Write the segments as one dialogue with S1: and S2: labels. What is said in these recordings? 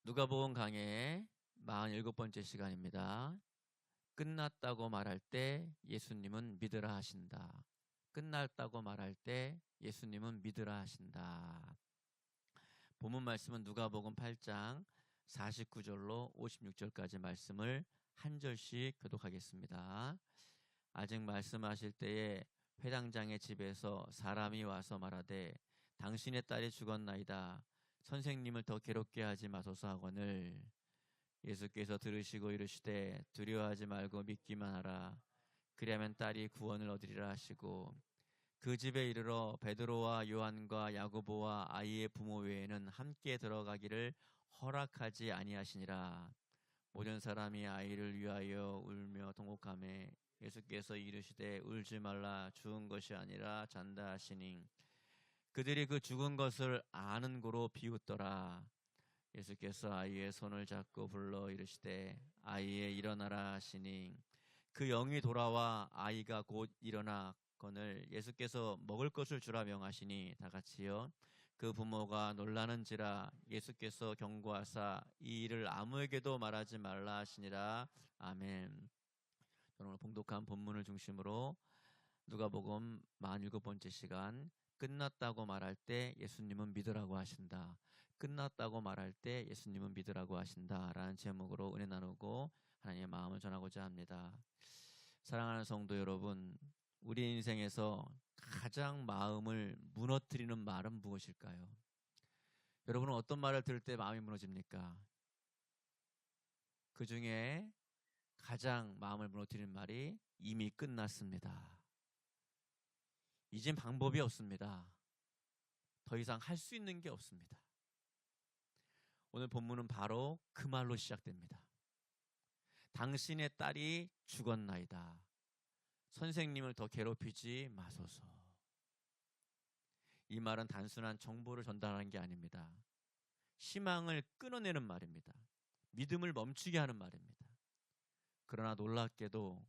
S1: 누가복음 강해의 47번째 시간입니다. 끝났다고 말할 때 예수님은 믿으라 하신다. 끝났다고 말할 때 예수님은 믿으라 하신다. 본문 말씀은 누가복음 8장 49절로 56절까지 말씀을 한 절씩 교독하겠습니다. 아직 말씀하실 때에 회당장의 집에서 사람이 와서 말하되 당신의 딸이 죽었나이다. 선생님을 더 괴롭게 하지 마소서 하거늘 예수께서 들으시고 이르시되 두려워하지 말고 믿기만 하라. 그리하면 딸이 구원을 얻으리라 하시고 그 집에 이르러 베드로와 요한과 야고보와 아이의 부모 외에는 함께 들어가기를 허락하지 아니하시니라. 모든 사람이 아이를 위하여 울며 통곡하매 예수께서 이르시되 울지 말라. 죽은 것이 아니라 잔다 하시니 그들이 그 죽은 것을 아는 고로 비웃더라. 예수께서 아이의 손을 잡고 불러 이르시되 아이의 일어나라 하시니 그 영이 돌아와 아이가 곧 일어나거늘 예수께서 먹을 것을 주라 명하시니 다 같이요 그 부모가 놀라는지라. 예수께서 경고하사 이 일을 아무에게도 말하지 말라 하시니라. 아멘. 오늘 봉독한 본문을 중심으로 누가복음 47번째 시간 끝났다고 말할 때 예수님은 믿으라고 하신다. 끝났다고 말할 때 예수님은 믿으라고 하신다 라는 제목으로 은혜 나누고 하나님의 마음을 전하고자 합니다. 사랑하는 성도 여러분, 우리 인생에서 가장 마음을 무너뜨리는 말은 무엇일까요? 여러분은 어떤 말을 들을 때 마음이 무너집니까? 그 중에 가장 마음을 무너뜨리는 말이 이미 끝났습니다. 이젠 방법이 없습니다. 더 이상 할 수 있는 게 없습니다. 오늘 본문은 바로 그 말로 시작됩니다. 당신의 딸이 죽었나이다. 선생님을 더 괴롭히지 마소서. 이 말은 단순한 정보를 전달하는 게 아닙니다. 희망을 끊어내는 말입니다. 믿음을 멈추게 하는 말입니다. 그러나 놀랍게도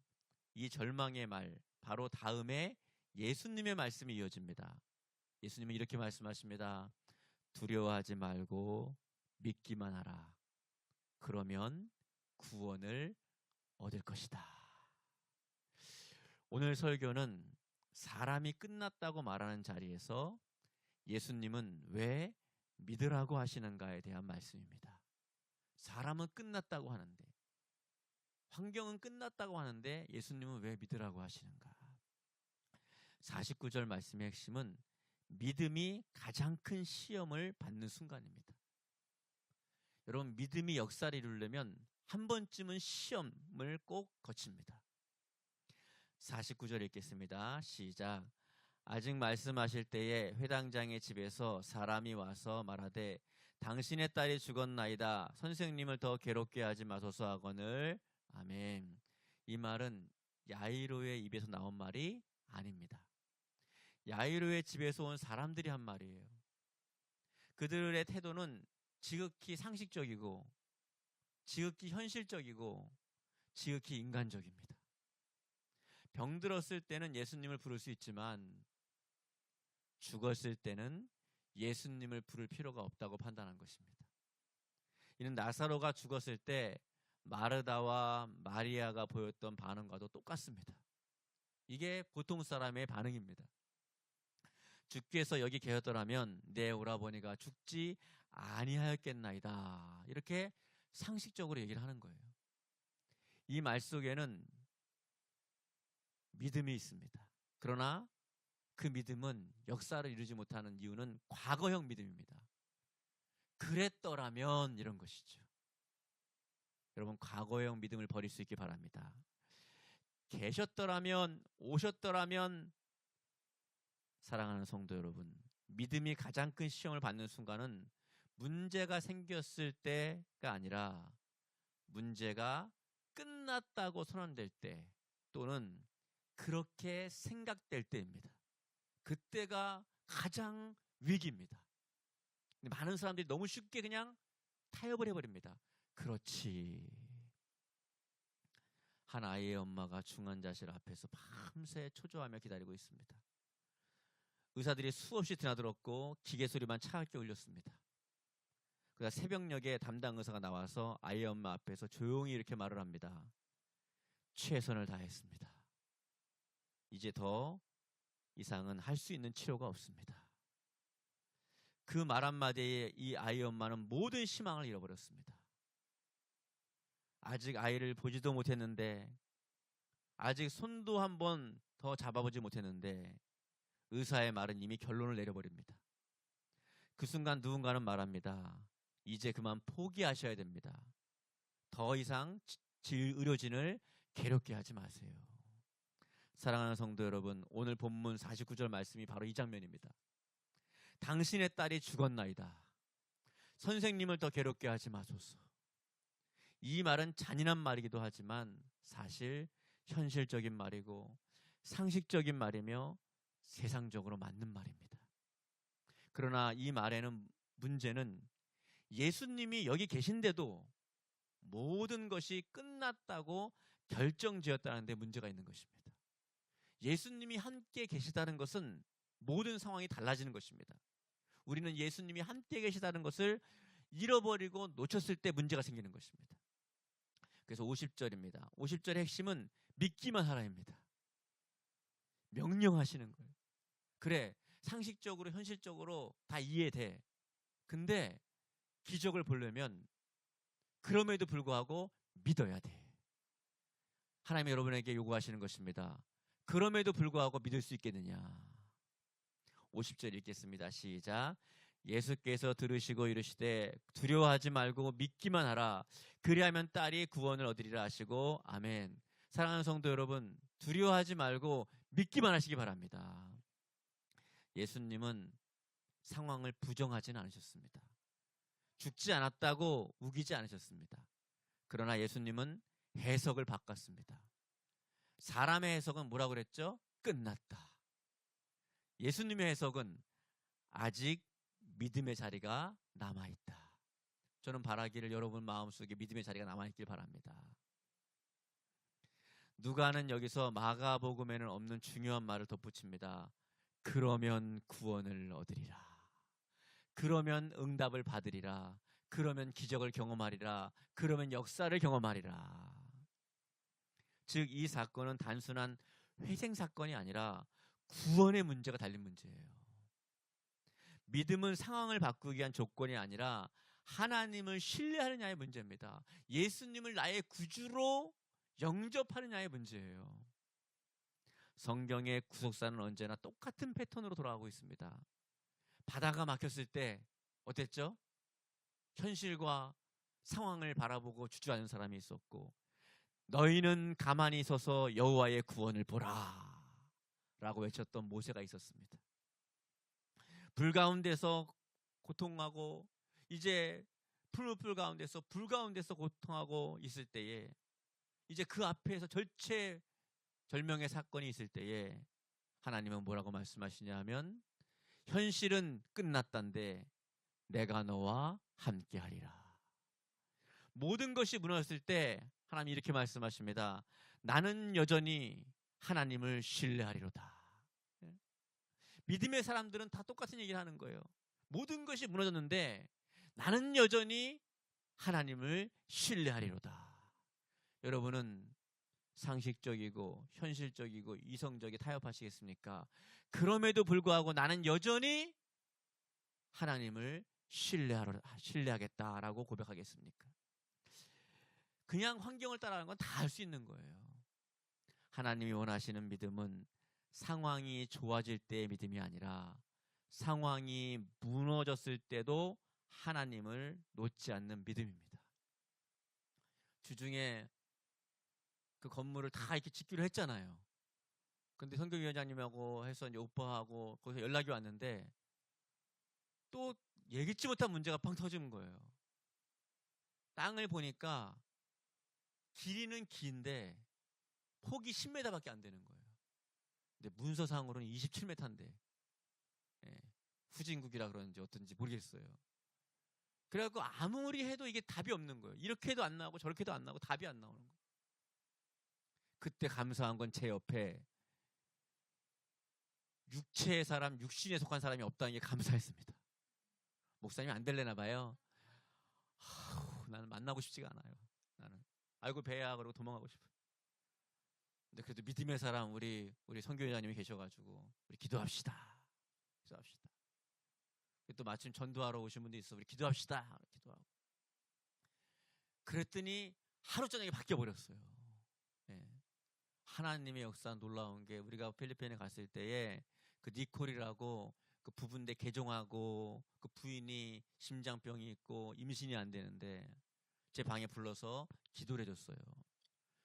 S1: 이 절망의 말, 바로 다음에 예수님의 말씀이 이어집니다. 예수님은 이렇게 말씀하십니다. 두려워하지 말고 믿기만 하라. 그러면 구원을 얻을 것이다. 오늘 설교는 사람이 끝났다고 말하는 자리에서 예수님은 왜 믿으라고 하시는가에 대한 말씀입니다. 사람은 끝났다고 하는데, 환경은 끝났다고 하는데 예수님은 왜 믿으라고 하시는가? 49절 말씀의 핵심은 믿음이 가장 큰 시험을 받는 순간입니다. 여러분, 믿음이 역사를 이루려면 한 번쯤은 시험을 꼭 거칩니다. 49절 읽겠습니다. 시작. 아직 말씀하실 때에 회당장의 집에서 사람이 와서 말하되 당신의 딸이 죽었나이다. 선생님을 더 괴롭게 하지 마소서 하거늘. 아멘. 이 말은 야이로의 입에서 나온 말이 아닙니다. 야이로의 집에서 온 사람들이 한 말이에요. 그들의 태도는 지극히 상식적이고 지극히 현실적이고 지극히 인간적입니다. 병들었을 때는 예수님을 부를 수 있지만 죽었을 때는 예수님을 부를 필요가 없다고 판단한 것입니다. 이는 나사로가 죽었을 때 마르다와 마리아가 보였던 반응과도 똑같습니다. 이게 보통 사람의 반응입니다. 주께서 여기 계셨더라면 내 오라버니가 죽지 아니하였겠나이다. 이렇게 상식적으로 얘기를 하는 거예요. 이 말 속에는 믿음이 있습니다. 그러나 그 믿음은 역사를 이루지 못하는 이유는 과거형 믿음입니다. 그랬더라면 이런 것이죠. 여러분, 과거형 믿음을 버릴 수 있기 바랍니다. 계셨더라면, 오셨더라면. 사랑하는 성도 여러분, 믿음이 가장 큰 시험을 받는 순간은 문제가 생겼을 때가 아니라 문제가 끝났다고 선언될 때 또는 그렇게 생각될 때입니다. 그때가 가장 위기입니다. 많은 사람들이 너무 쉽게 그냥 타협을 해버립니다. 그렇지. 한 아이의 엄마가 중환자실 앞에서 밤새 초조하며 기다리고 있습니다. 의사들이 수없이 드나들었고 기계 소리만 차갑게 울렸습니다. 그래서 새벽녘에 담당 의사가 나와서 아이 엄마 앞에서 조용히 이렇게 말을 합니다. 최선을 다했습니다. 이제 더 이상은 할 수 있는 치료가 없습니다. 그 말 한마디에 이 아이 엄마는 모든 희망을 잃어버렸습니다. 아직 아이를 보지도 못했는데, 아직 손도 한번 더 잡아보지 못했는데 의사의 말은 이미 결론을 내려버립니다. 그 순간 누군가는 말합니다. 이제 그만 포기하셔야 됩니다. 더 이상 의료진을 괴롭게 하지 마세요. 사랑하는 성도 여러분, 오늘 본문 49절 말씀이 바로 이 장면입니다. 당신의 딸이 죽었나이다. 선생님을 더 괴롭게 하지 마소서. 이 말은 잔인한 말이기도 하지만 사실 현실적인 말이고 상식적인 말이며 세상적으로 맞는 말입니다. 그러나 이 말에는 문제는 예수님이 여기 계신데도 모든 것이 끝났다고 결정지었다는 데 문제가 있는 것입니다. 예수님이 함께 계시다는 것은 모든 상황이 달라지는 것입니다. 우리는 예수님이 함께 계시다는 것을 잃어버리고 놓쳤을 때 문제가 생기는 것입니다. 그래서 50절입니다. 50절의 핵심은 믿기만 하라입니다. 명령하시는 거예요. 그래, 상식적으로 현실적으로 다 이해돼. 근데 기적을 보려면 그럼에도 불구하고 믿어야 돼. 하나님이 여러분에게 요구하시는 것입니다. 그럼에도 불구하고 믿을 수 있겠느냐. 50절 읽겠습니다. 시작. 예수께서 들으시고 이르시되 두려워하지 말고 믿기만 하라. 그리하면 딸이 구원을 얻으리라 하시고 아멘. 사랑하는 성도 여러분, 두려워하지 말고 믿기만 하시기 바랍니다. 예수님은 상황을 부정하지는 않으셨습니다. 죽지 않았다고 우기지 않으셨습니다. 그러나 예수님은 해석을 바꿨습니다. 사람의 해석은 뭐라고 그랬죠? 끝났다. 예수님의 해석은 아직 믿음의 자리가 남아있다. 저는 바라기를 여러분 마음속에 믿음의 자리가 남아있길 바랍니다. 누가는 여기서 마가복음에는 없는 중요한 말을 덧붙입니다. 그러면 구원을 얻으리라. 그러면 응답을 받으리라. 그러면 기적을 경험하리라. 그러면 역사를 경험하리라. 즉 이 사건은 단순한 회생 사건이 아니라 구원의 문제가 달린 문제예요. 믿음은 상황을 바꾸기 위한 조건이 아니라 하나님을 신뢰하느냐의 문제입니다. 예수님을 나의 구주로 영접하느냐의 문제예요. 성경의 구속사는 언제나 똑같은 패턴으로 돌아가고 있습니다. 바다가 막혔을 때 어땠죠? 현실과 상황을 바라보고 주저하는 사람이 있었고, 너희는 가만히 서서 여호와의 구원을 보라 라고 외쳤던 모세가 있었습니다. 불 가운데서 고통하고 이제 풀무불 가운데서 불 가운데서 고통하고 있을 때에 이제 그 앞에서 절체절명의 사건이 있을 때에 하나님은 뭐라고 말씀하시냐 하면 현실은 끝났단데 내가 너와 함께하리라. 모든 것이 무너졌을 때 하나님이 이렇게 말씀하십니다. 나는 여전히 하나님을 신뢰하리로다. 믿음의 사람들은 다 똑같은 얘기를 하는 거예요. 모든 것이 무너졌는데 나는 여전히 하나님을 신뢰하리로다. 여러분은 상식적이고 현실적이고 이성적이 타협하시겠습니까? 그럼에도 불구하고 나는 여전히 하나님을 신뢰하겠다라고 고백하겠습니까? 그냥 환경을 따라가는 건 다 할 수 있는 거예요. 하나님이 원하시는 믿음은 상황이 좋아질 때의 믿음이 아니라 상황이 무너졌을 때도 하나님을 놓지 않는 믿음입니다. 주중에 그 건물을 다 이렇게 짓기로 했잖아요. 근데 선교위원장님하고 해서 이제 오빠하고 거기서 연락이 왔는데 또 예기치 못한 문제가 팡 터지는 거예요. 땅을 보니까 길이는 긴데 폭이 10m밖에 안 되는 거예요. 근데 문서상으로는 27m인데 후진국이라 그러는지 어떤지 모르겠어요. 그래갖고 아무리 해도 이게 답이 없는 거예요. 이렇게 해도 안 나오고 저렇게 해도 안 나오고 답이 안 나오는 거예요. 그때 감사한 건 제 옆에 육체의 사람, 육신에 속한 사람이 없다는 게 감사했습니다. 목사님이 안 될래나 봐요. 나는 만나고 싶지가 않아요. 나는 아이고 배야 그러고 도망가고 싶어. 근데 그래도 믿음의 사람 우리 선교회장님이 계셔가지고 우리 기도합시다. 기도합시다. 또 마침 전도하러 오신 분도 있어. 우리 기도합시다. 기도하고. 그랬더니 하루 저녁에 바뀌어 버렸어요. 예. 하나님의 역사 놀라운 게 우리가 필리핀에 갔을 때에 그 니콜이라고 그 부부인데 개종하고 그 부인이 심장병이 있고 임신이 안 되는데 제 방에 불러서 기도를 해줬어요.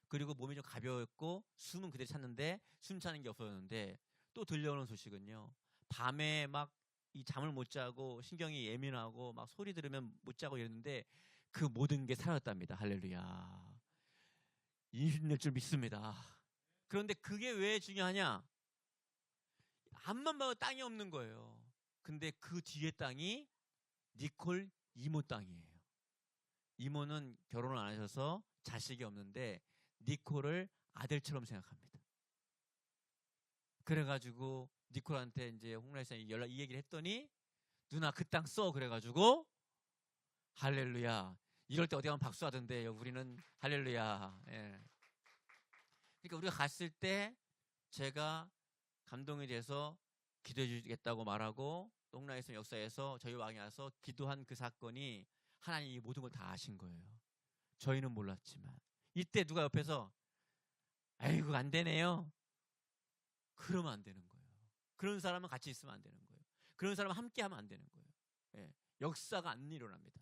S1: 그리고 몸이 좀 가벼웠고 숨은 그대로 찼는데 숨 차는 게 없어졌는데 또 들려오는 소식은요. 밤에 막 이 잠을 못 자고 신경이 예민하고 막 소리 들으면 못 자고 이랬는데 그 모든 게 사라졌답니다. 할렐루야. 임신될 줄 믿습니다. 그런데 그게 왜 중요하냐? 앞만 봐도 땅이 없는 거예요. 근데 그 뒤에 땅이 니콜 이모 땅이에요. 이모는 결혼을 안 하셔서 자식이 없는데 니콜을 아들처럼 생각합니다. 그래가지고 니콜한테 이제 홍라이san이 이 얘기를 했더니 누나 그 땅 써 그래가지고 할렐루야. 이럴 때 어디 가면 박수하던데 우리는 할렐루야. 예. 그러니까 우리가 갔을 때 제가 감동이 돼서 기도해 주겠다고 말하고 홍라이san 역사에서 저희 왕이 와서 기도한 그 사건이 하나님이 모든 걸 다 아신 거예요. 저희는 몰랐지만 이때 누가 옆에서 아이고 안 되네요. 그러면 안 되는 거예요. 그런 사람은 같이 있으면 안 되는 거예요. 그런 사람은 함께 하면 안 되는 거예요. 예. 역사가 안 일어납니다.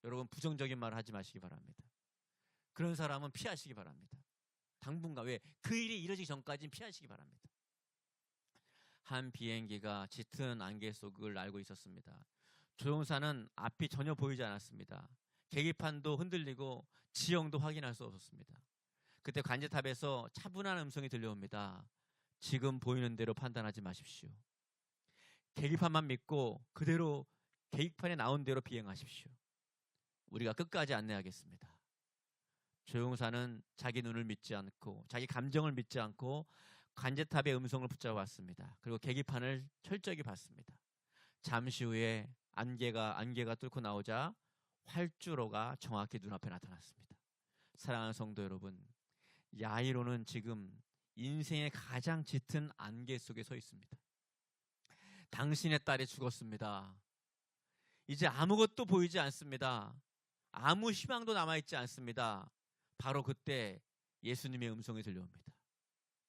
S1: 여러분 부정적인 말 하지 마시기 바랍니다. 그런 사람은 피하시기 바랍니다. 당분간 왜? 그 일이 이루어지기 전까지는 피하시기 바랍니다. 한 비행기가 짙은 안개 속을 날고 있었습니다. 조종사는 앞이 전혀 보이지 않았습니다. 계기판도 흔들리고 지형도 확인할 수 없었습니다. 그때 관제탑에서 차분한 음성이 들려옵니다. 지금 보이는 대로 판단하지 마십시오. 계기판만 믿고 그대로 계기판에 나온 대로 비행하십시오. 우리가 끝까지 안내하겠습니다. 조종사는 자기 눈을 믿지 않고 자기 감정을 믿지 않고 관제탑의 음성을 붙잡았습니다. 그리고 계기판을 철저히 봤습니다. 잠시 후에 안개가 뚫고 나오자 활주로가 정확히 눈앞에 나타났습니다. 사랑하는 성도 여러분, 야이로는 지금 인생의 가장 짙은 안개 속에 서 있습니다. 당신의 딸이 죽었습니다. 이제 아무것도 보이지 않습니다. 아무 희망도 남아있지 않습니다. 바로 그때 예수님의 음성이 들려옵니다.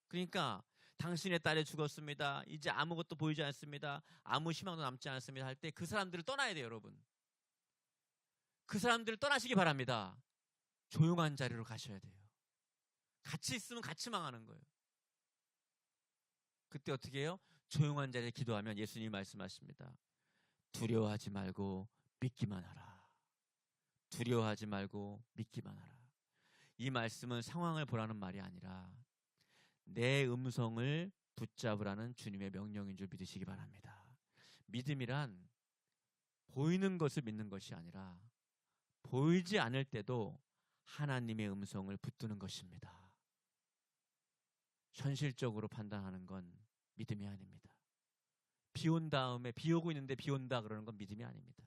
S1: 그러니까 당신의 딸이 죽었습니다. 이제 아무것도 보이지 않습니다. 아무 희망도 남지 않습니다. 할 때 그 사람들을 떠나야 돼요, 여러분. 그 사람들을 떠나시기 바랍니다. 조용한 자리로 가셔야 돼요. 같이 있으면 같이 망하는 거예요. 그때 어떻게 해요? 조용한 자리에 기도하면 예수님이 말씀하십니다. 두려워하지 말고 믿기만 하라. 두려워하지 말고 믿기만 하라. 이 말씀은 상황을 보라는 말이 아니라 내 음성을 붙잡으라는 주님의 명령인 줄 믿으시기 바랍니다. 믿음이란 보이는 것을 믿는 것이 아니라 보이지 않을 때도 하나님의 음성을 붙드는 것입니다. 현실적으로 판단하는 건 믿음이 아닙니다. 비 온 다음에 비 오고 있는데 비 온다 그러는 건 믿음이 아닙니다.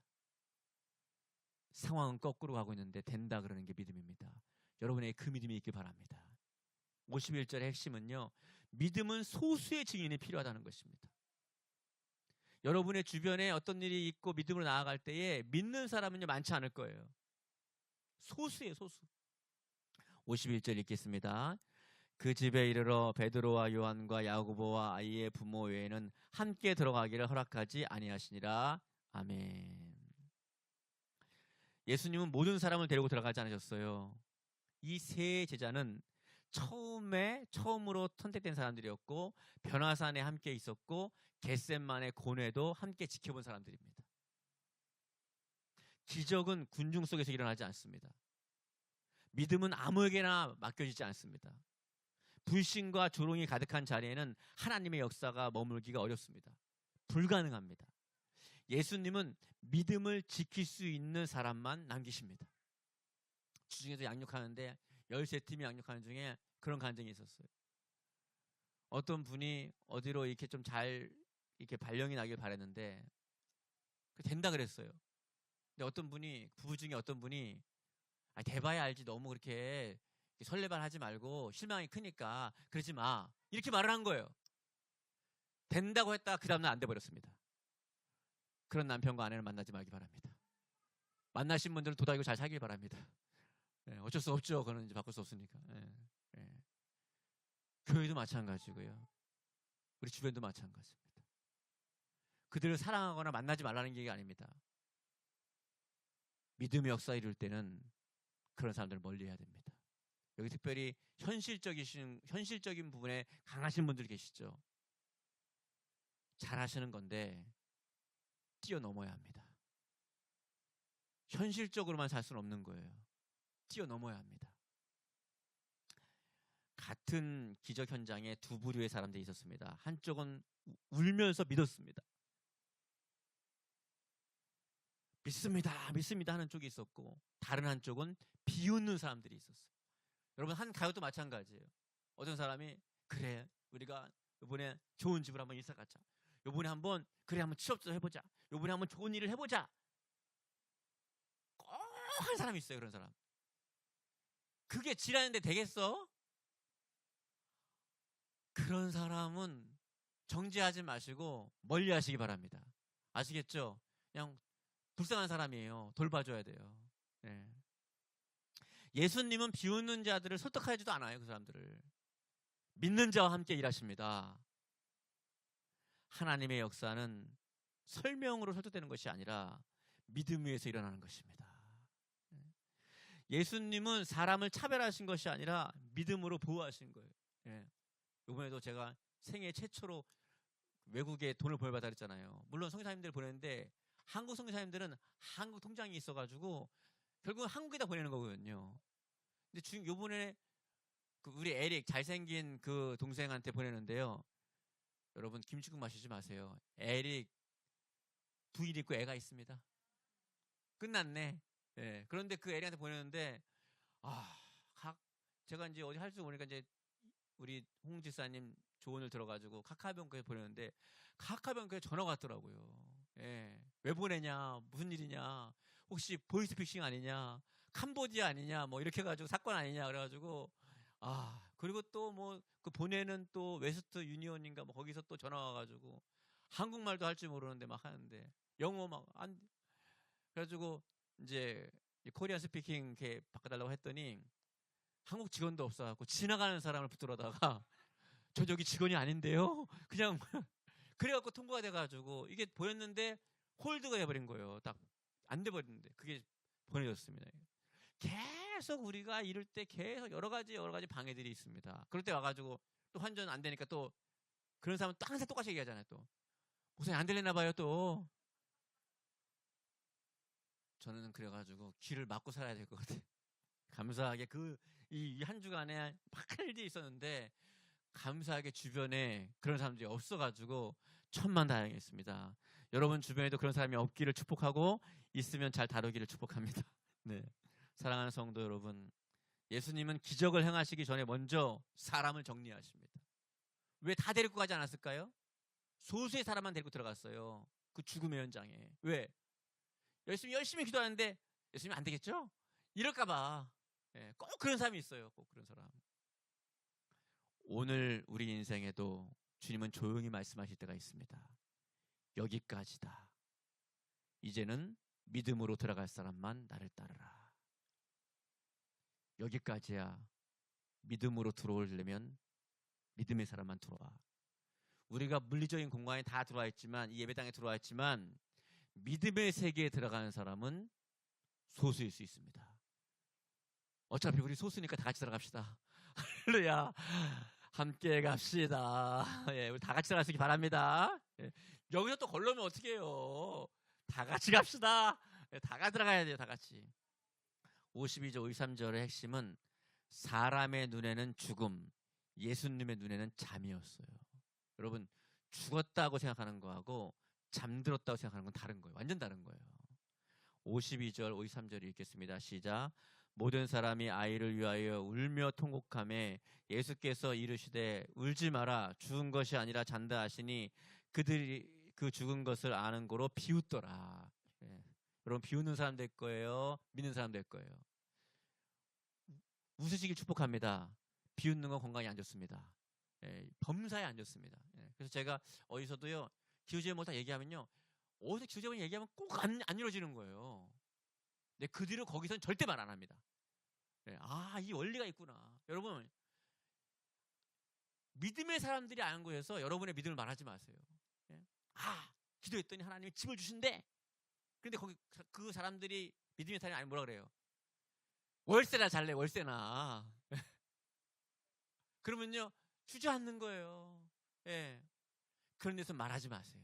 S1: 상황은 거꾸로 가고 있는데 된다 그러는 게 믿음입니다. 여러분의 그 믿음이 있길 바랍니다. 51절의 핵심은요. 믿음은 소수의 증인이 필요하다는 것입니다. 여러분의 주변에 어떤 일이 있고 믿음으로 나아갈 때에 믿는 사람은요 많지 않을 거예요. 소수예요, 소수. 51절 읽겠습니다. 그 집에 이르러 베드로와 요한과 야고보와 아이의 부모 외에는 함께 들어가기를 허락하지 아니하시니라. 아멘. 예수님은 모든 사람을 데리고 들어가지 않으셨어요. 이 세 제자는 처음으로 선택된 사람들이었고 변화산에 함께 있었고 겟셋만의 고뇌도 함께 지켜본 사람들입니다. 기적은 군중 속에서 일어나지 않습니다. 믿음은 아무에게나 맡겨지지 않습니다. 불신과 조롱이 가득한 자리에는 하나님의 역사가 머물기가 어렵습니다. 불가능합니다. 예수님은 믿음을 지킬 수 있는 사람만 남기십니다. 주중에서 양육하는데 13팀이 양육하는 중에 그런 간증이 있었어요. 어떤 분이 어디로 이렇게 좀 잘 이렇게 발령이 나길 바랬는데 된다 그랬어요. 근데 부부 중에 어떤 분이, 돼봐야 알지. 너무 그렇게 설레발 하지 말고 실망이 크니까 그러지 마. 이렇게 말을 한 거예요. 된다고 했다가 그 다음날 안 돼버렸습니다. 그런 남편과 아내를 만나지 말기 바랍니다. 만나신 분들은 도닥이고 잘 살길 바랍니다. 어쩔 수 없죠. 그거는 이제 바꿀 수 없으니까. 교회도 마찬가지고요. 우리 주변도 마찬가지입니다. 그들을 사랑하거나 만나지 말라는 얘기가 아닙니다. 믿음의 역사 이룰 때는 그런 사람들을 멀리해야 됩니다. 여기 특별히 현실적인 부분에 강하신 분들 계시죠. 잘하시는 건데 뛰어넘어야 합니다. 현실적으로만 살 수는 없는 거예요. 뛰어넘어야 합니다. 같은 기적 현장에 두 부류의 사람들이 있었습니다. 한쪽은 울면서 믿었습니다. 믿습니다 하는 쪽이 있었고, 다른 한쪽은 비웃는 사람들이 있었어요. 여러분, 한 가족도 마찬가지예요. 어떤 사람이 그래, 우리가 이번에 좋은 집을 한번 이사 가자. 이번에 한번 취업 좀 해보자. 이번에 한번 좋은 일을 해보자. 꼭 한 사람이 있어요. 그런 사람. 그게 지라는데 되겠어? 그런 사람은 정죄하지 마시고 멀리 하시기 바랍니다. 아시겠죠? 그냥 불쌍한 사람이에요. 돌봐줘야 돼요. 네. 예수님은 비웃는 자들을 설득하지도 않아요. 그 사람들을. 믿는 자와 함께 일하십니다. 하나님의 역사는 설명으로 설득되는 것이 아니라 믿음 위에서 일어나는 것입니다. 예수님은 사람을 차별하신 것이 아니라 믿음으로 보호하신 거예요. 이번에도 제가 생애 최초로 외국에 돈을 보내받아 그랬잖아요. 물론 선교사님들 보냈는데 한국 선교사님들은 한국 통장이 있어가지고 결국은 한국에다 보내는 거거든요. 근데 요번에 우리 에릭 잘생긴 그 동생한테 보내는데요. 여러분 김치국 마시지 마세요. 에릭 부인 있고 애가 있습니다. 끝났네. 그런데 그 에릭한테 보내는데 제가 이제 어디 할 수 보니까 이제 우리 홍 지사님 조언을 들어가지고 카카오뱅크에 보내는데 카카오뱅크에 전화가 왔더라고요. 왜 보내냐, 무슨 일이냐, 혹시 보이스피싱 아니냐, 캄보디아 아니냐, 뭐 이렇게 해가지고 사건 아니냐 그래가지고 그리고 또 뭐 그 보내는 또 웨스트 유니온인가 뭐 거기서 또 전화 와가지고 한국말도 할 줄 모르는데 막 하는데 영어 막 안 그래가지고 이제 코리안 스피킹 이렇게 바꿔달라고 했더니 한국 직원도 없어갖고 지나가는 사람을 붙들어다가 저기 직원이 아닌데요? 그냥 그래갖고 통과가 돼가지고 이게 보였는데 홀드가 해버린 거예요. 딱 안 돼버렸는데 그게 보내졌습니다. 계속 우리가 이럴 때 계속 여러 가지 방해들이 있습니다. 그럴 때 와가지고 또 환전 안 되니까 또 그런 사람은 또 항상 똑같이 얘기하잖아요. 또 목사님 안 들리나 봐요. 또 저는 그래가지고 귀를 막고 살아야 될 것 같아요. 감사하게 이 한 주간에 많은 일들이 있었는데 감사하게 주변에 그런 사람들이 없어가지고 천만다행했습니다. 여러분 주변에도 그런 사람이 없기를 축복하고 있으면 잘 다루기를 축복합니다. 네, 사랑하는 성도 여러분, 예수님은 기적을 행하시기 전에 먼저 사람을 정리하십니다. 왜 다 데리고 가지 않았을까요? 소수의 사람만 데리고 들어갔어요. 그 죽음의 현장에. 왜? 열심히 기도하는데 예수님 안 되겠죠? 이럴까봐. 꼭 그런 사람이 있어요. 꼭 그런 사람. 오늘 우리 인생에도 주님은 조용히 말씀하실 때가 있습니다. 여기까지다. 이제는 믿음으로 들어갈 사람만 나를 따르라. 여기까지야. 믿음으로 들어오려면 믿음의 사람만 들어와. 우리가 물리적인 공간에 다 들어와 있지만, 이 예배당에 들어와 있지만 믿음의 세계에 들어가는 사람은 소수일 수 있습니다. 어차피 우리 소수니까 다 같이 들어갑시다. 할렐루야. 함께 갑시다. 우리 다 같이 들어가시기 바랍니다. 여기서 또 걸러면 어떻게 해요? 다 같이 갑시다. 다 같이 들어가야 돼요. 다 같이. 52절 53절의 핵심은 사람의 눈에는 죽음, 예수님의 눈에는 잠이었어요. 여러분, 죽었다고 생각하는 거하고 잠들었다고 생각하는 건 다른 거예요. 완전 다른 거예요. 52절 53절 읽겠습니다. 시작. 모든 사람이 아이를 위하여 울며 통곡하며 예수께서 이르시되 울지 마라, 죽은 것이 아니라 잔다 하시니 그들이 그 죽은 것을 아는 고로 비웃더라. 여러분 비웃는 사람 될 거예요? 믿는 사람 될 거예요? 웃으시길 축복합니다. 비웃는 건 건강에 안 좋습니다. 예, 범사에 안 좋습니다. 예, 그래서 제가 어디서도요, 기우제목을 얘기하면요, 어디서 기우제목 얘기하면 꼭 안 이루어지는 거예요. 근데 그 뒤로 거기선 절대 말 안 합니다. 예, 아, 이 원리가 있구나. 여러분, 믿음의 사람들이 아는 거에서 여러분의 믿음을 말하지 마세요. 예? 아, 기도했더니 하나님이 집을 주신대. 근데 거기 그 사람들이 믿음의 사람이 아니 뭐라 그래요? 월세나 잘래, 월세나. 그러면요, 주저앉는 거예요. 예. 그런 데서 말하지 마세요.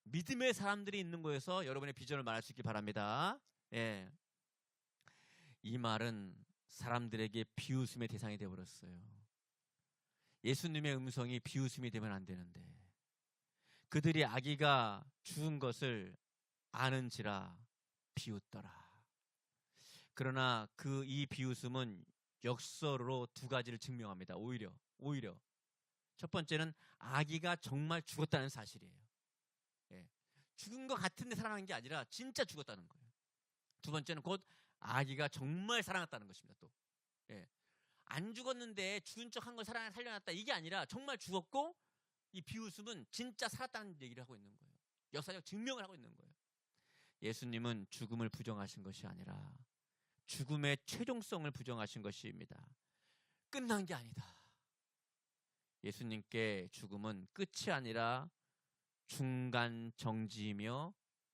S1: 믿음의 사람들이 있는 곳에서 여러분의 비전을 말할 수 있길 바랍니다. 예. 이 말은 사람들에게 비웃음의 대상이 되어버렸어요. 예수님의 음성이 비웃음이 되면 안 되는데, 그들이 아기가 죽은 것을 아는지라 비웃더라. 그러나 이 비웃음은 역설로 두 가지를 증명합니다. 오히려 첫 번째는 아기가 정말 죽었다는 사실이에요. 예. 죽은 것 같은데 살아난 게 아니라 진짜 죽었다는 거예요. 두 번째는 곧 아기가 정말 살아났다는 것입니다. 또 예. 안 죽었는데 죽은 척 한 걸 살려놨다, 이게 아니라 정말 죽었고, 이 비웃음은 진짜 살았다는 얘기를 하고 있는 거예요. 역사적 증명을 하고 있는 거예요. 예수님은 죽음을 부정하신 것이 아니라 죽음의 최종성을 부정하신 것입니다. 끝난 게 아니다. 예수님께 죽음은 끝이 아니라 중간 정지이며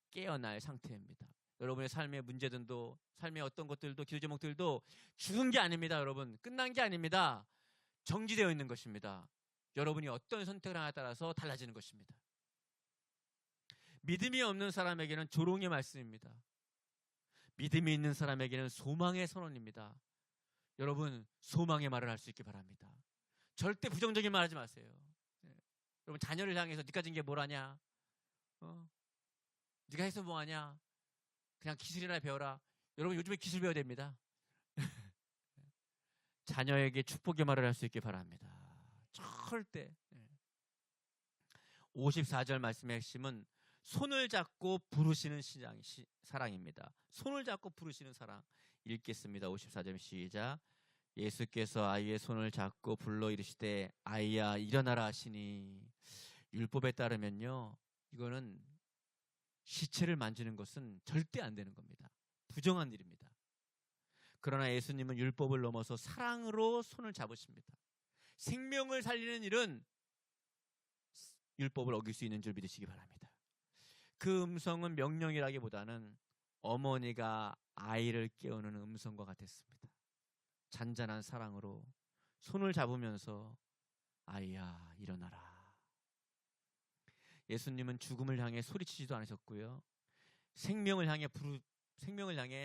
S1: 깨어날 상태입니다. 여러분의 삶의 문제들도, 삶의 어떤 것들도, 기도 제목들도 죽은 게 아닙니다. 여러분, 끝난 게 아닙니다. 정지되어 있는 것입니다. 여러분이 어떤 선택을 하냐에 따라서 달라지는 것입니다. 믿음이 없는 사람에게는 조롱의 말씀입니다. 믿음이 있는 사람에게는 소망의 선언입니다. 여러분, 소망의 말을 할 수 있기 바랍니다. 절대 부정적인 말 하지 마세요. 네. 여러분, 자녀를 향해서 네가 진 게 뭐라냐? 네가 해서 뭐하냐? 그냥 기술이나 배워라. 여러분, 요즘에 기술 배워야 됩니다. 자녀에게 축복의 말을 할 수 있기 바랍니다. 절대. 54절 말씀의 핵심은 손을 잡고 부르시는 사랑입니다. 손을 잡고 부르시는 사랑. 읽겠습니다. 54절 시작. 예수께서 아이의 손을 잡고 불러 이르시되 아이야 일어나라 하시니. 율법에 따르면요, 이거는 시체를 만지는 것은 절대 안 되는 겁니다. 부정한 일입니다. 그러나 예수님은 율법을 넘어서 사랑으로 손을 잡으십니다. 생명을 살리는 일은 율법을 어길 수 있는 줄 믿으시기 바랍니다. 그 음성은 명령이라기보다는 어머니가 아이를 깨우는 음성과 같았습니다. 잔잔한 사랑으로 손을 잡으면서 아이야 일어나라. 예수님은 죽음을 향해 소리치지도 않으셨고요, 생명을 향해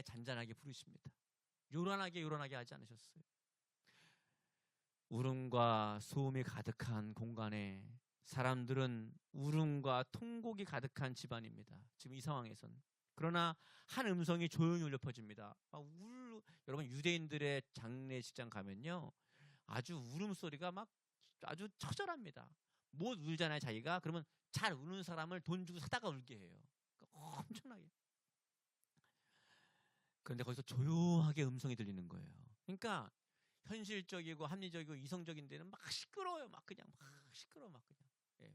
S1: 잔잔하게 부르십니다. 요란하게 하지 않으셨어요. 울음과 소음이 가득한 공간에 사람들은 울음과 통곡이 가득한 집안입니다. 지금 이 상황에선. 그러나 한 음성이 조용히 울려 퍼집니다. 여러분, 유대인들의 장례식장 가면요, 아주 울음소리가 막 아주 처절합니다. 못 울잖아요, 자기가. 그러면 잘 우는 사람을 돈 주고 사다가 울게 해요. 그러니까 엄청나게. 그런데 거기서 조용하게 음성이 들리는 거예요. 그러니까 현실적이고 합리적이고 이성적인 데는 막 시끄러워요. 막 그냥 막 시끄러워 막 그냥. 예.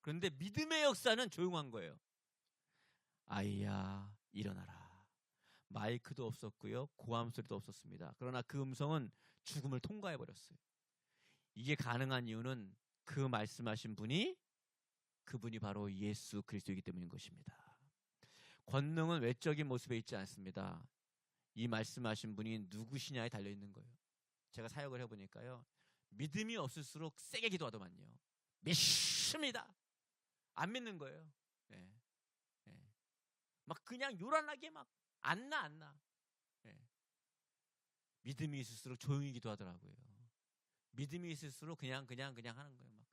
S1: 그런데 믿음의 역사는 조용한 거예요. 아이야 일어나라. 마이크도 없었고요, 고함 소리도 없었습니다. 그러나 그 음성은 죽음을 통과해 버렸어요. 이게 가능한 이유는 그 말씀하신 분이, 그분이 바로 예수 그리스도이기 때문인 것입니다. 권능은 외적인 모습에 있지 않습니다. 이 말씀하신 분이 누구시냐에 달려있는 거예요. 제가 사역을 해보니까요, 믿음이 없을수록 세게 기도하더만요. 믿습니다. 안 믿는 거예요. 예. 예. 막 그냥 요란하게 막 안 나. 예. 믿음이 있을수록 조용히 기도하더라고요. 믿음이 있을수록 그냥 하는 거예요. 막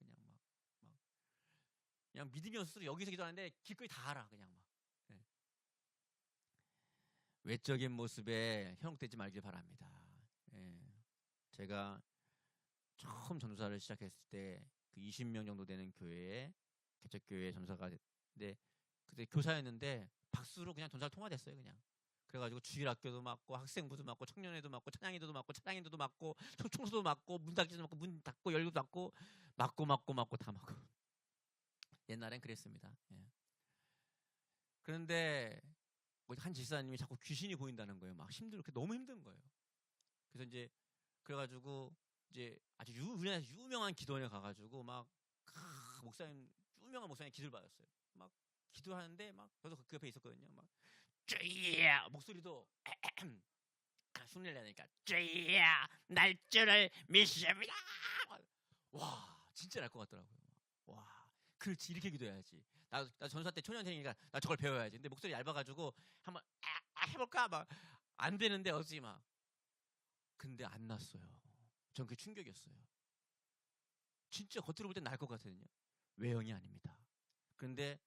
S1: 그냥 믿음이 없을수록 여기서 기도하는데 기꺼이 다 알아. 그냥 막. 예. 외적인 모습에 현혹되지 말길 바랍니다. 예. 제가 처음 전도사를 시작했을 때 그 20명 정도 되는 교회에, 개척교회 전도사가 됐는데, 그때 교사였는데 박수로 그냥 전달 통화됐어요. 그냥. 그래가지고 주일학교도 맞고 학생부도 맞고 청년회도 맞고 찬양인도도 맞고 찬양인도도 맞고 총소도 맞고 문 닫기도 맞고 문 닫고 열기도 맞고 다 맞고. 옛날엔 그랬습니다. 예. 그런데 한 집사님이 자꾸 귀신이 보인다는 거예요. 막 너무 힘든 거예요. 그래서 이제 그래가지고 이제 아주 우리나라 유명한 기도원에 가가지고 막 목사님 유명한 목사님 기도를 받았어요. 막 기도하는데 막 저도 그 옆에 있었거든요. 막 쥐야 목소리도 흉내를 내니까 쥐야 날 줄을 믿습니다. 와 진짜 날 것 같더라고요. 와 그렇지 이렇게 기도해야지. 나 전사 때 초년생이니까 나 저걸 배워야지. 근데 목소리 얇아가지고 한번 해볼까 막 안 되는데 어찌 막 근데 안 났어요. 전 그게 충격이었어요. 진짜 겉으로 볼 땐 날 것 같거든요. 외형이 아닙니다. 그런데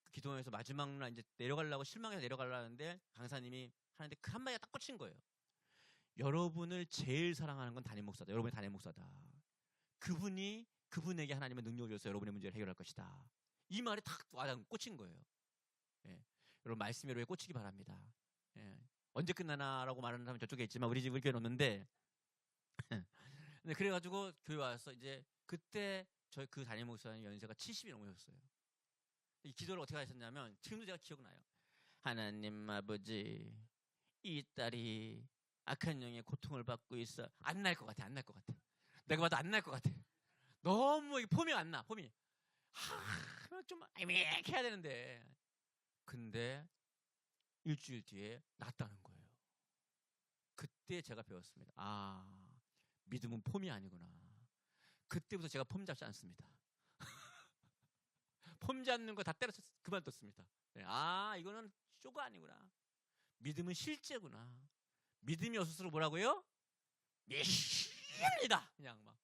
S1: 그 기도원에서 마지막 날 이제 내려가려고 실망해서 내려가려는데 강사님이 하는데 그 한마디가 딱 꽂힌 거예요. 여러분을 제일 사랑하는 건 담임 목사다. 여러분의 담임 목사다. 그분에게 하나님의 능력을 줘서 여러분의 문제를 해결할 것이다. 이 말이 탁 와닿은 꽂힌 거예요. 예. 여러분 말씀에 왜 꽂히기 바랍니다. 예. 언제 끝나나라고 말하는 사람은 저쪽에 있지만 우리 집을 교회 없는데 근데 그래가지고 교회 와서 이제 그때 저희 그 담임 목사님 연세가 70이 넘으셨어요. 이 기도를 어떻게 하셨냐면 지금도 제가 기억나요. 하나님 아버지 이 딸이 악한 영의 고통을 받고 있어. 안 날 것 같아. 안 날 것 같아. 내가 봐도 안 날 것 같아. 너무 폼이 안 나. 폼이. 좀 애매해야 되는데. 근데 일주일 뒤에 낫다는 거예요. 그때 제가 배웠습니다. 아, 믿음은 폼이 아니구나. 그때부터 제가 폼 잡지 않습니다. 폼 잡는 거 다 때려서 그만뒀습니다. 아, 이거는 쇼가 아니구나. 믿음은 실제구나. 믿음이 없을수록 뭐라고요? 믿습니다. 그냥 막.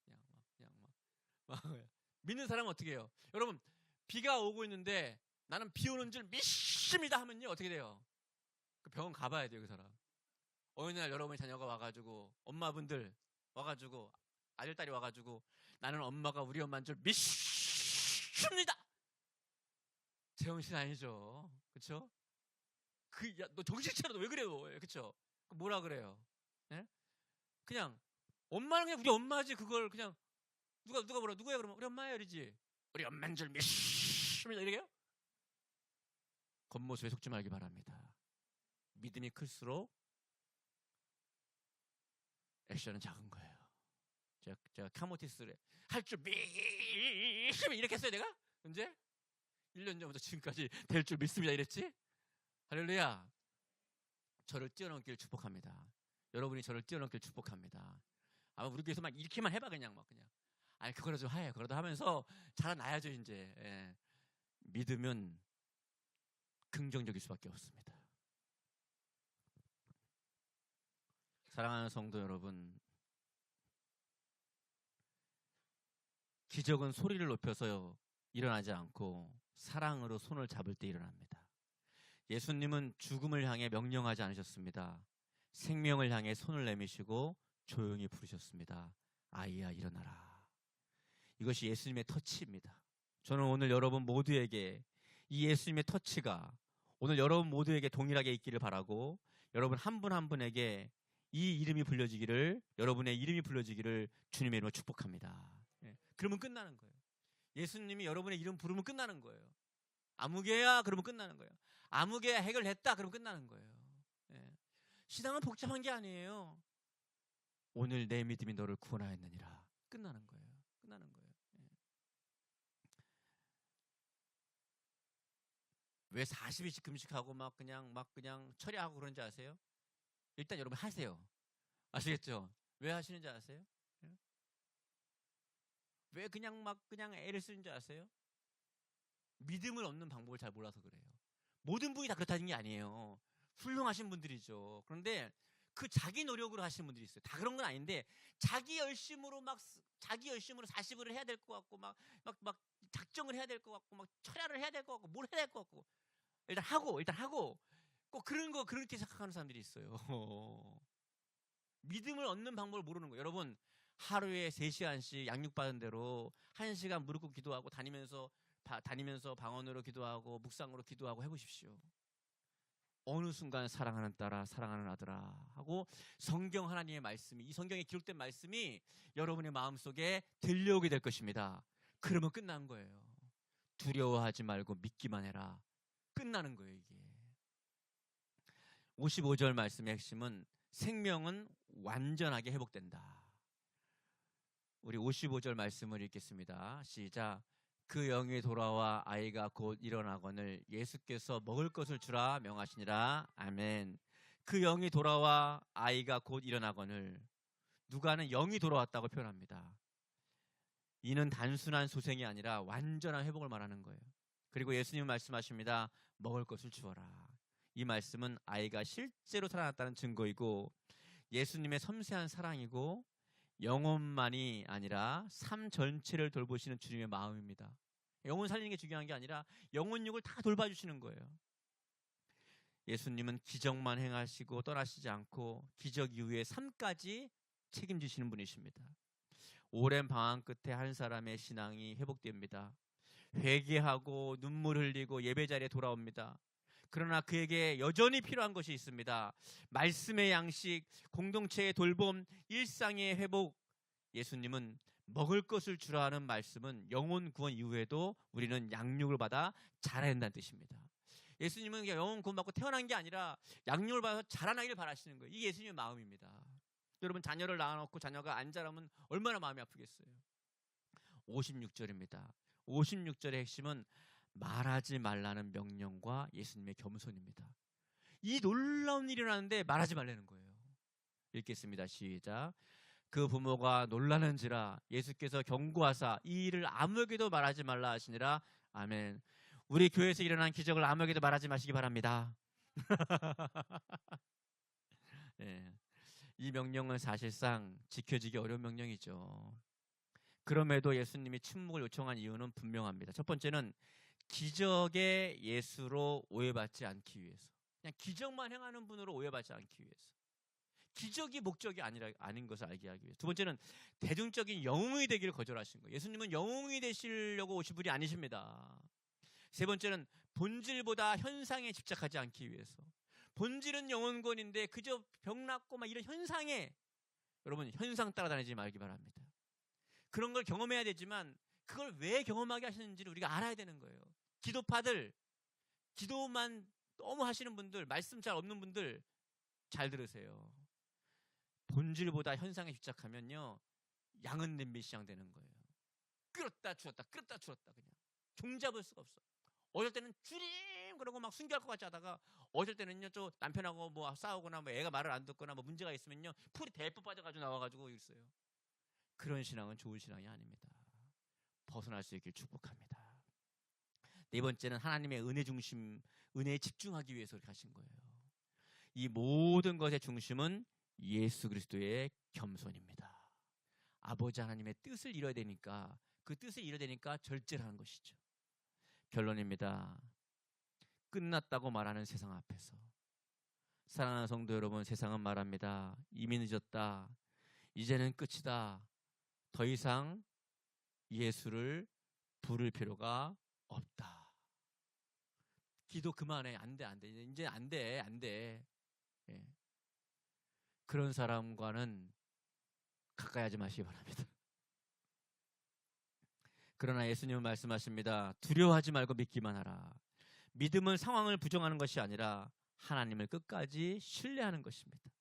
S1: 믿는 사람은 어떻게 해요? 여러분, 비가 오고 있는데 나는 비 오는 줄 믿습니다 하면요, 어떻게 돼요? 그 병원 가봐야 돼요, 그 사람. 어느 날 여러분의 자녀가 와가지고, 엄마분들 와가지고, 아들, 딸이 와가지고, 나는 엄마가 우리 엄마인 줄 믿습니다! 제정신 아니죠. 그쵸? 야, 너 정신 차려, 너 왜 그래요? 그쵸? 뭐라 그래요? 네? 그냥, 엄마는 그냥 우리 엄마지, 그걸 그냥, 누구야, 그러면? 우리 엄마야, 이러지. 우리 엄마인 줄 믿습니다. 이래요? 겉모습에 속지 말기 바랍니다. 믿음이 클수록 액션은 작은 거예요. 제가 카모티스를 할 줄 믿습니다. 이렇게 했어요, 내가? 언제? 1년 전부터 지금까지 될 줄 믿습니다. 이랬지? 할렐루야. 저를 뛰어넘길 축복합니다. 여러분이 저를 뛰어넘길 축복합니다. 아마 우리 교회에서 막 이렇게만 해봐, 그냥 막 그냥. 아니, 그거라도 좀 해. 그러다 하면서 자라나야죠, 이제. 예. 믿으면 긍정적일 수밖에 없습니다. 사랑하는 성도 여러분, 기적은 소리를 높여서 일어나지 않고 사랑으로 손을 잡을 때 일어납니다. 예수님은 죽음을 향해 명령하지 않으셨습니다. 생명을 향해 손을 내미시고 조용히 부르셨습니다. 아이야 일어나라. 이것이 예수님의 터치입니다. 저는 오늘 여러분 모두에게 이 예수님의 터치가 오늘 여러분 모두에게 동일하게 있기를 바라고 여러분 한 분 한 분에게 이 이름이 불려지기를 여러분의 이름이 불려지기를 주님의 이름으로 축복합니다. 그러면 끝나는 거예요. 예수님이 여러분의 이름 부르면 끝나는 거예요. 아무개야 그러면 끝나는 거예요. 아무개야 해결했다 그러면 끝나는 거예요. 신앙은 복잡한 게 아니에요. 오늘 내 믿음이 너를 구원하였느니라. 끝나는 거예요. 끝나는 거예요. 왜 40일씩 금식하고 막 그냥 처리하고 그런지 아세요? 일단 여러분 하세요. 아시겠죠? 왜 하시는지 아세요? 왜 그냥 애를 쓰는지 아세요? 믿음을 얻는 방법을 잘 몰라서 그래요. 모든 분이 다 그렇다는 게 아니에요. 훌륭하신 분들이죠. 그런데 그 자기 노력으로 하시는 분들이 있어요. 다 그런 건 아닌데 자기 열심으로 40일을 해야 될 것 같고 막 작정을 해야 될 것 같고 막 철야를 해야 될 것 같고 뭘 해야 될 것 같고 일단 하고 꼭 그렇게 생각하는 사람들이 있어요. 믿음을 얻는 방법을 모르는 거예요. 여러분 하루에 3시간씩 양육받은 대로 1시간 무릎 꿇고 기도하고 다니면서 방언으로 기도하고 묵상으로 기도하고 해보십시오. 어느 순간 사랑하는 딸아, 사랑하는 아들아 하고 성경 하나님의 말씀이, 이 성경에 기록된 말씀이 여러분의 마음속에 들려오게 될 것입니다. 그러면 끝난 거예요. 두려워하지 말고 믿기만 해라. 끝나는 거예요, 이게. 55절 말씀의 핵심은 생명은 완전하게 회복된다. 우리 55절 말씀을 읽겠습니다. 시작. 그 영이 돌아와 아이가 곧 일어나거늘 예수께서 먹을 것을 주라 명하시니라. 아멘. 그 영이 돌아와 아이가 곧 일어나거늘, 누가는 영이 돌아왔다고 표현합니다. 이는 단순한 소생이 아니라 완전한 회복을 말하는 거예요. 그리고 예수님 말씀하십니다. 먹을 것을 주어라. 이 말씀은 아이가 실제로 살아났다는 증거이고 예수님의 섬세한 사랑이고 영혼만이 아니라 삶 전체를 돌보시는 주님의 마음입니다. 영혼 살리는 게 중요한 게 아니라 영혼육을 다 돌봐주시는 거예요. 예수님은 기적만 행하시고 떠나시지 않고 기적 이후의 삶까지 책임지시는 분이십니다. 오랜 방황 끝에 한 사람의 신앙이 회복됩니다. 회개하고 눈물 흘리고 예배 자리에 돌아옵니다. 그러나 그에게 여전히 필요한 것이 있습니다. 말씀의 양식, 공동체의 돌봄, 일상의 회복. 예수님은 먹을 것을 주라 하는 말씀은 영혼 구원 이후에도 우리는 양육을 받아 자라야 된다는 뜻입니다. 예수님은 영혼 구원 받고 태어난 게 아니라 양육을 받아서 자라나기를 바라시는 거예요. 이게 예수님의 마음입니다. 여러분, 자녀를 낳아놓고 자녀가 안 자라면 얼마나 마음이 아프겠어요. 56절입니다. 56절의 핵심은 말하지 말라는 명령과 예수님의 겸손입니다. 이 놀라운 일이 일어나는데 말하지 말라는 거예요. 읽겠습니다. 시작. 그 부모가 놀라는지라 예수께서 경고하사 이 일을 아무에게도 말하지 말라 하시니라. 아멘. 우리 교회에서 일어난 기적을 아무에게도 말하지 마시기 바랍니다. 네. 이 명령은 사실상 지켜지기 어려운 명령이죠. 그럼에도 예수님이 침묵을 요청한 이유는 분명합니다. 첫 번째는 기적의 예수로 오해받지 않기 위해서. 그냥 기적만 행하는 분으로 오해받지 않기 위해서. 기적이 목적이 아닌 것을 알게 하기 위해서. 두 번째는 대중적인 영웅이 되기를 거절하신 거예요. 예수님은 영웅이 되시려고 오신 분이 아니십니다. 세 번째는 본질보다 현상에 집착하지 않기 위해서. 본질은 영혼권인데 그저 병 낫고 막 이런 현상에, 여러분 현상 따라다니지 말기 바랍니다. 그런 걸 경험해야 되지만 그걸 왜 경험하게 하시는지를 우리가 알아야 되는 거예요. 기도파들, 기도만 너무 하시는 분들, 말씀 잘 없는 분들 잘 들으세요. 본질보다 현상에 집착하면요, 양은 냄비 시장 되는 거예요. 끌었다 줄었다 끌었다 줄었다, 그냥 종잡을 수가 없어. 어쩔 때는 주님 그러고 막 순교할 것 같이 하다가 어쩔 때는요 또 남편하고 뭐 싸우거나 뭐 애가 말을 안 듣거나 뭐 문제가 있으면요 풀이 대포 빠져가지고 나와가지고 있어요. 그런 신앙은 좋은 신앙이 아닙니다. 벗어날 수 있길 축복합니다. 네 번째는 하나님의 은혜 중심, 은혜에 집중하기 위해서 그렇게 하신 거예요. 이 모든 것의 중심은 예수 그리스도의 겸손입니다. 아버지 하나님의 뜻을 이뤄야 되니까, 그 뜻을 이뤄야 되니까 절제를 하는 것이죠. 결론입니다. 끝났다고 말하는 세상 앞에서, 사랑하는 성도 여러분, 세상은 말합니다. 이미 늦었다. 이제는 끝이다. 더 이상 예수를 부를 필요가 없다. 기도 그만해. 안 돼, 안 돼. 이제 안 돼, 안 돼. 예. 그런 사람과는 가까이 하지 마시기 바랍니다. 그러나 예수님은 말씀하십니다. 두려워하지 말고 믿기만 하라. 믿음은 상황을 부정하는 것이 아니라 하나님을 끝까지 신뢰하는 것입니다.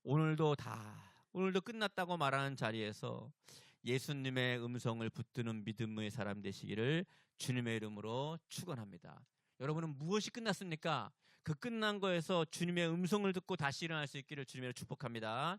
S1: 오늘도 끝났다고 말하는 자리에서 예수님의 음성을 붙드는 믿음의 사람 되시기를 주님의 이름으로 축원합니다. 여러분은 무엇이 끝났습니까? 그 끝난 거에서 주님의 음성을 듣고 다시 일어날 수 있기를 주님의 축복합니다.